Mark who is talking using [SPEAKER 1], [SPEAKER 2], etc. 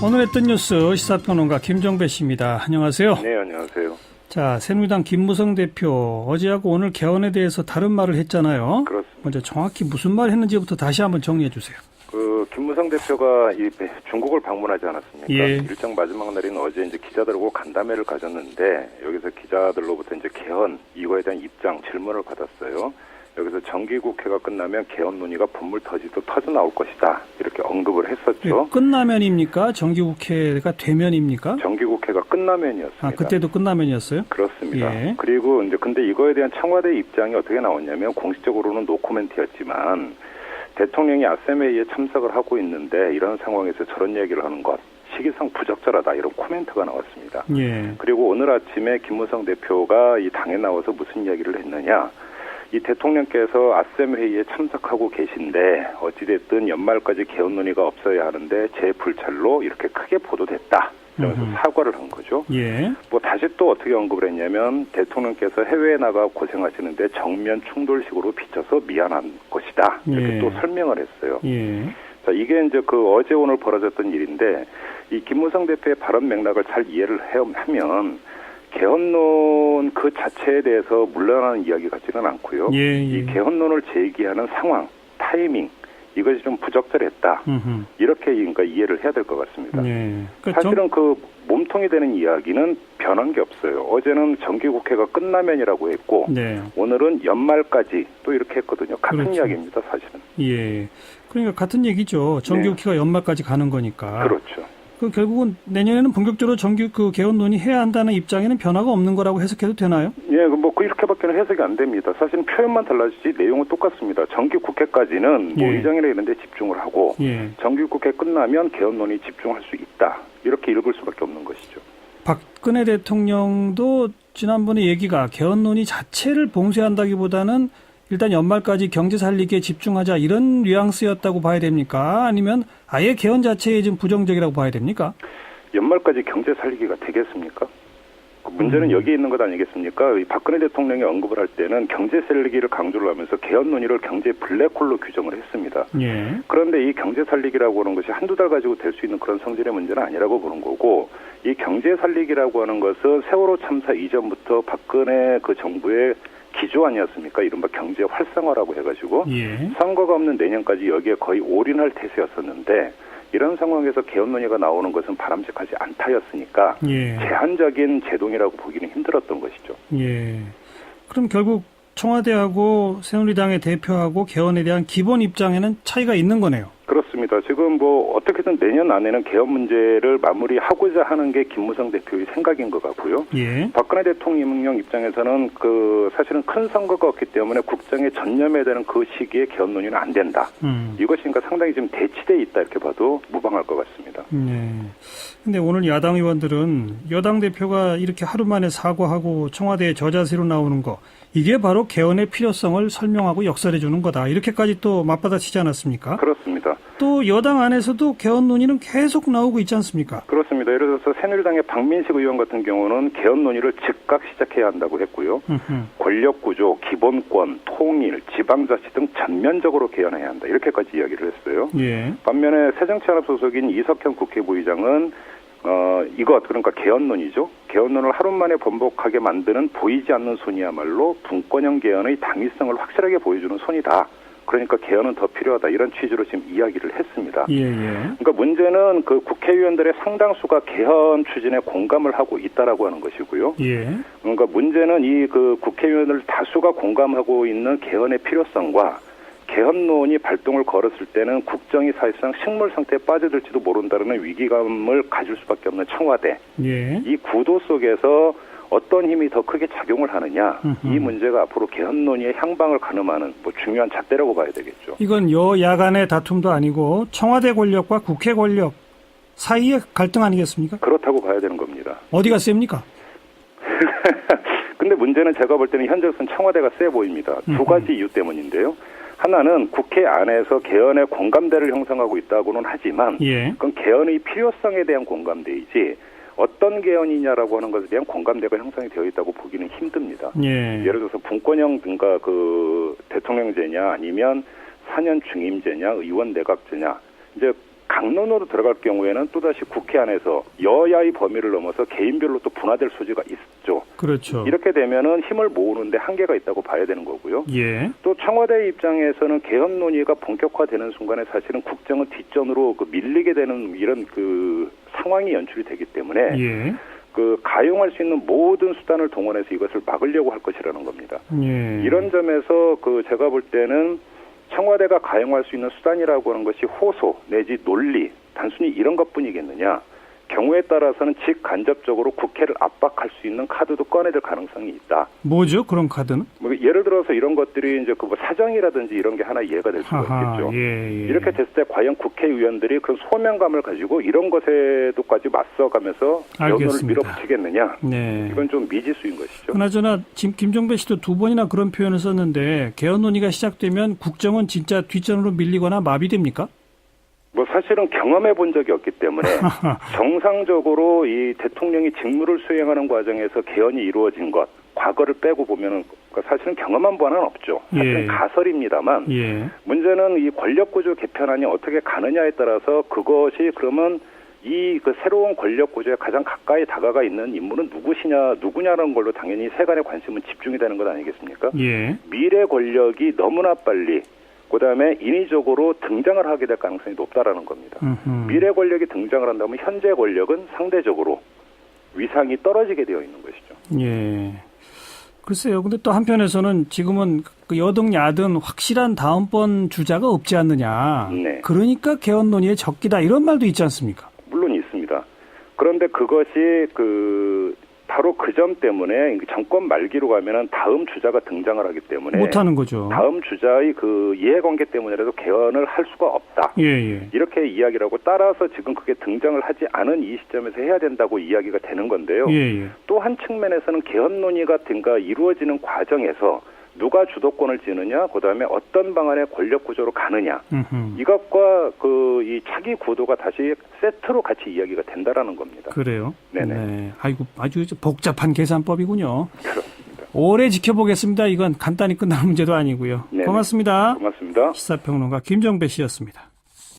[SPEAKER 1] 오늘의 뜬 뉴스 시사평론가 김종배 씨입니다. 안녕하세요.
[SPEAKER 2] 네, 안녕하세요.
[SPEAKER 1] 자, 새누리당 김무성 대표 어제하고 오늘 개헌에 대해서 다른 말을 했잖아요.
[SPEAKER 2] 그렇습니다.
[SPEAKER 1] 먼저 정확히 무슨 말 했는지부터 다시 한번 정리해 주세요.
[SPEAKER 2] 김무성 대표가 중국을 방문하지 않았습니까?
[SPEAKER 1] 예.
[SPEAKER 2] 일정 마지막 날인 어제 이제 기자들하고 간담회를 가졌는데 여기서 기자들로부터 이제 개헌 이거에 대한 입장 질문을 받았어요. 여기서 정기국회가 끝나면 개헌 논의가 분물 터져 나올 것이다 이렇게 언급을 했었죠.
[SPEAKER 1] 예, 끝나면입니까? 정기국회가 되면입니까?
[SPEAKER 2] 정기국회가 끝나면이었습니다.
[SPEAKER 1] 아, 그때도 끝나면이었어요?
[SPEAKER 2] 그렇습니다.
[SPEAKER 1] 예.
[SPEAKER 2] 그리고 이제 근데 이거에 대한 청와대 입장이 어떻게 나왔냐면 공식적으로는 노코멘트였지만 대통령이 아셈 회의에 참석을 하고 있는데 이런 상황에서 저런 얘기를 하는 것 시기상 부적절하다 이런 코멘트가 나왔습니다.
[SPEAKER 1] 예.
[SPEAKER 2] 그리고 오늘 아침에 김무성 대표가 이 당에 나와서 무슨 이야기를 했느냐. 이 대통령께서 아셈 회의에 참석하고 계신데 어찌됐든 연말까지 개헌 논의가 없어야 하는데 제 불찰로 이렇게 크게 보도됐다. 이러면서 사과를 한 거죠.
[SPEAKER 1] 예.
[SPEAKER 2] 뭐 다시 또 어떻게 언급을 했냐면 대통령께서 해외에 나가 고생하시는데 정면 충돌식으로 비춰서 미안한 것이다. 이렇게
[SPEAKER 1] 예.
[SPEAKER 2] 또 설명을 했어요.
[SPEAKER 1] 예.
[SPEAKER 2] 자, 이게 이제 어제 오늘 벌어졌던 일인데 이 김무성 대표의 발언 맥락을 잘 이해를 하면 개헌론 그 자체에 대해서 물러나는 이야기 같지는 않고요.
[SPEAKER 1] 예.
[SPEAKER 2] 이 개헌론을 제기하는 상황, 타이밍 이것이 좀 부적절했다. 이렇게 그러니까 이해를 해야 될 것 같습니다.
[SPEAKER 1] 예. 그러니까
[SPEAKER 2] 사실은 그 몸통이 되는 이야기는 변한 게 없어요. 어제는 정기국회가 끝나면이라고 했고
[SPEAKER 1] 네.
[SPEAKER 2] 오늘은 연말까지 또 이렇게 했거든요. 같은
[SPEAKER 1] 그렇죠.
[SPEAKER 2] 이야기입니다. 사실은.
[SPEAKER 1] 예. 그러니까 같은 얘기죠. 정기국회가 연말까지 가는 거니까.
[SPEAKER 2] 그렇죠.
[SPEAKER 1] 결국은 내년에는 본격적으로 개헌 논의해야 한다는 입장에는 변화가 없는 거라고 해석해도 되나요?
[SPEAKER 2] 예, 뭐 이렇게밖에는 해석이 안 됩니다. 사실은 표현만 달라지지 내용은 똑같습니다. 정기국회까지는 뭐
[SPEAKER 1] 예.
[SPEAKER 2] 의정이나 이런 데 집중을 하고
[SPEAKER 1] 예.
[SPEAKER 2] 정기국회 끝나면 개헌 논의 집중할 수 있다. 이렇게 읽을 수밖에 없는 것이죠.
[SPEAKER 1] 박근혜 대통령도 지난번에 얘기가 개헌 논의 자체를 봉쇄한다기보다는 일단 연말까지 경제 살리기에 집중하자 이런 뉘앙스였다고 봐야 됩니까? 아니면 아예 개헌 자체에 좀 부정적이라고 봐야 됩니까?
[SPEAKER 2] 연말까지 경제 살리기가 되겠습니까? 그 문제는 여기에 있는 것 아니겠습니까? 이 박근혜 대통령이 언급을 할 때는 경제 살리기를 강조를 하면서 개헌 논의를 경제 블랙홀로 규정을 했습니다.
[SPEAKER 1] 예.
[SPEAKER 2] 그런데 이 경제 살리기라고 하는 것이 한두 달 가지고 될 수 있는 그런 성질의 문제는 아니라고 보는 거고 이 경제 살리기라고 하는 것은 세월호 참사 이전부터 박근혜 그 정부의 기조 아니었습니까? 이른바 경제 활성화라고 해가지고
[SPEAKER 1] 예.
[SPEAKER 2] 선거가 없는 내년까지 여기에 거의 올인할 태세였었는데 이런 상황에서 개헌 논의가 나오는 것은 바람직하지 않다였으니까
[SPEAKER 1] 예.
[SPEAKER 2] 제한적인 제동이라고 보기는 힘들었던 것이죠.
[SPEAKER 1] 예. 그럼 결국 청와대하고 새누리당의 대표하고 개헌에 대한 기본 입장에는 차이가 있는 거네요.
[SPEAKER 2] 그렇습니다. 지금 뭐 어떻게든 내년 안에는 개헌 문제를 마무리하고자 하는 게 김무성 대표의 생각인 것 같고요.
[SPEAKER 1] 예.
[SPEAKER 2] 박근혜 대통령 입장에서는 사실은 큰 선거가 없기 때문에 국정에 전념해야 되는 그 시기에 개헌 논의는 안 된다. 이것이 그러니까 상당히 지금 대치돼 있다 이렇게 봐도 무방할 것 같습니다.
[SPEAKER 1] 네. 근데 오늘 야당 의원들은 여당 대표가 이렇게 하루 만에 사과하고 청와대에 저자세로 나오는 거 이게 바로 개헌의 필요성을 설명하고 역설해 주는 거다. 이렇게까지 또 맞받아치지 않았습니까?
[SPEAKER 2] 그렇습니다.
[SPEAKER 1] 또 여당 안에서도 개헌 논의는 계속 나오고 있지 않습니까?
[SPEAKER 2] 그렇습니다. 예를 들어서 새누리당의 박민식 의원 같은 경우는 개헌 논의를 즉각 시작해야 한다고 했고요. 권력구조, 기본권, 통일, 지방자치 등 전면적으로 개헌해야 한다. 이렇게까지 이야기를 했어요.
[SPEAKER 1] 예.
[SPEAKER 2] 반면에 새정치연합 소속인 이석현 국회부의장은 그러니까 개헌론이죠. 개헌론을 하루 만에 번복하게 만드는 보이지 않는 손이야말로 분권형 개헌의 당위성을 확실하게 보여주는 손이다. 그러니까 개헌은 더 필요하다. 이런 취지로 지금 이야기를 했습니다.
[SPEAKER 1] 예.
[SPEAKER 2] 그러니까 문제는 그 국회의원들의 상당수가 개헌 추진에 공감을 하고 있다라고 하는 것이고요.
[SPEAKER 1] 예.
[SPEAKER 2] 그러니까 문제는 이 국회의원들 다수가 공감하고 있는 개헌의 필요성과 개헌론이 발동을 걸었을 때는 국정이 사실상 식물 상태에 빠져들지도 모른다는 위기감을 가질 수밖에 없는 청와대.
[SPEAKER 1] 예.
[SPEAKER 2] 이 구도 속에서 어떤 힘이 더 크게 작용을 하느냐. 이 문제가 앞으로 개헌론의 향방을 가늠하는 중요한 잣대라고 봐야 되겠죠.
[SPEAKER 1] 이건 여야 간의 다툼도 아니고 청와대 권력과 국회 권력 사이의 갈등 아니겠습니까?
[SPEAKER 2] 그렇다고 봐야 되는 겁니다.
[SPEAKER 1] 어디가 셉니까?
[SPEAKER 2] 근데 문제는 제가 볼 때는 현재로서는 청와대가 세 보입니다. 두 가지 이유 때문인데요. 하나는 국회 안에서 개헌의 공감대를 형성하고 있다고는 하지만
[SPEAKER 1] 예.
[SPEAKER 2] 그건 개헌의 필요성에 대한 공감대이지 어떤 개헌이냐라고 하는 것에 대한 공감대가 형성이 되어 있다고 보기는 힘듭니다.
[SPEAKER 1] 예.
[SPEAKER 2] 예를 들어서 분권형 뭔가 대통령제냐 아니면 4년 중임제냐 의원 내각제냐 이제 강론으로 들어갈 경우에는 또다시 국회 안에서 여야의 범위를 넘어서 개인별로 또 분화될 소지가 있죠.
[SPEAKER 1] 그렇죠.
[SPEAKER 2] 이렇게 되면은 힘을 모으는데 한계가 있다고 봐야 되는 거고요.
[SPEAKER 1] 예.
[SPEAKER 2] 또 청와대 입장에서는 개헌 논의가 본격화되는 순간에 사실은 국정은 뒷전으로 밀리게 되는 이런 상황이 연출이 되기 때문에
[SPEAKER 1] 예.
[SPEAKER 2] 가용할 수 있는 모든 수단을 동원해서 이것을 막으려고 할 것이라는 겁니다.
[SPEAKER 1] 예.
[SPEAKER 2] 이런 점에서 제가 볼 때는 청와대가 가용할 수 있는 수단이라고 하는 것이 호소 내지 논리 단순히 이런 것뿐이겠느냐. 경우에 따라서는 직간접적으로 국회를 압박할 수 있는 카드도 꺼내들 가능성이 있다.
[SPEAKER 1] 뭐죠? 그런 카드는?
[SPEAKER 2] 예를 들어서 이런 것들이 이제 사정이라든지 이런 게 하나 이해가 될 수가 있겠죠.
[SPEAKER 1] 예.
[SPEAKER 2] 이렇게 됐을 때 과연 국회의원들이 그런 소명감을 가지고 이런 것에도까지 맞서가면서 개헌을 밀어붙이겠느냐.
[SPEAKER 1] 네.
[SPEAKER 2] 이건 좀 미지수인 것이죠.
[SPEAKER 1] 그나저나 지금 김종배 씨도 2번이나 그런 표현을 썼는데 개헌 논의가 시작되면 국정은 진짜 뒷전으로 밀리거나 마비됩니까?
[SPEAKER 2] 사실은 경험해 본 적이 없기 때문에 정상적으로 이 대통령이 직무를 수행하는 과정에서 개헌이 이루어진 것, 과거를 빼고 보면은 사실은 경험한 바는 없죠. 사실은 가설입니다만 문제는 이 권력구조 개편안이 어떻게 가느냐에 따라서 그것이 그러면 이 새로운 권력구조에 가장 가까이 다가가 있는 인물은 누구냐는 걸로 당연히 세간의 관심은 집중이 되는 것 아니겠습니까? 미래 권력이 너무나 빨리 그다음에 인위적으로 등장을 하게 될 가능성이 높다라는 겁니다. 미래 권력이 등장을 한다면 현재 권력은 상대적으로 위상이 떨어지게 되어 있는 것이죠.
[SPEAKER 1] 예. 글쎄요. 근데 또 한편에서는 지금은 여등 야등 확실한 다음번 주자가 없지 않느냐.
[SPEAKER 2] 네.
[SPEAKER 1] 그러니까 개헌 논의의 적기다 이런 말도 있지 않습니까?
[SPEAKER 2] 물론 있습니다. 그런데 그것이 바로 그 점 때문에 정권 말기로 가면은 다음 주자가 등장을 하기 때문에
[SPEAKER 1] 못하는 거죠.
[SPEAKER 2] 다음 주자의 이해관계 때문이라도 개헌을 할 수가 없다. 이렇게 이야기를 하고 따라서 지금 그게 등장을 하지 않은 이 시점에서 해야 된다고 이야기가 되는 건데요. 또 한 측면에서는 개헌 논의가 이루어지는 과정에서 누가 주도권을 쥐느냐, 그다음에 어떤 방안의 권력 구조로 가느냐, 이것과 이 차기 구도가 다시 세트로 같이 이야기가 된다라는 겁니다.
[SPEAKER 1] 그래요?
[SPEAKER 2] 네네.
[SPEAKER 1] 네. 아이고, 아주 복잡한 계산법이군요.
[SPEAKER 2] 그렇습니다.
[SPEAKER 1] 오래 지켜보겠습니다. 이건 간단히 끝날 문제도 아니고요.
[SPEAKER 2] 네네.
[SPEAKER 1] 고맙습니다.
[SPEAKER 2] 고맙습니다.
[SPEAKER 1] 시사평론가 김종배 씨였습니다.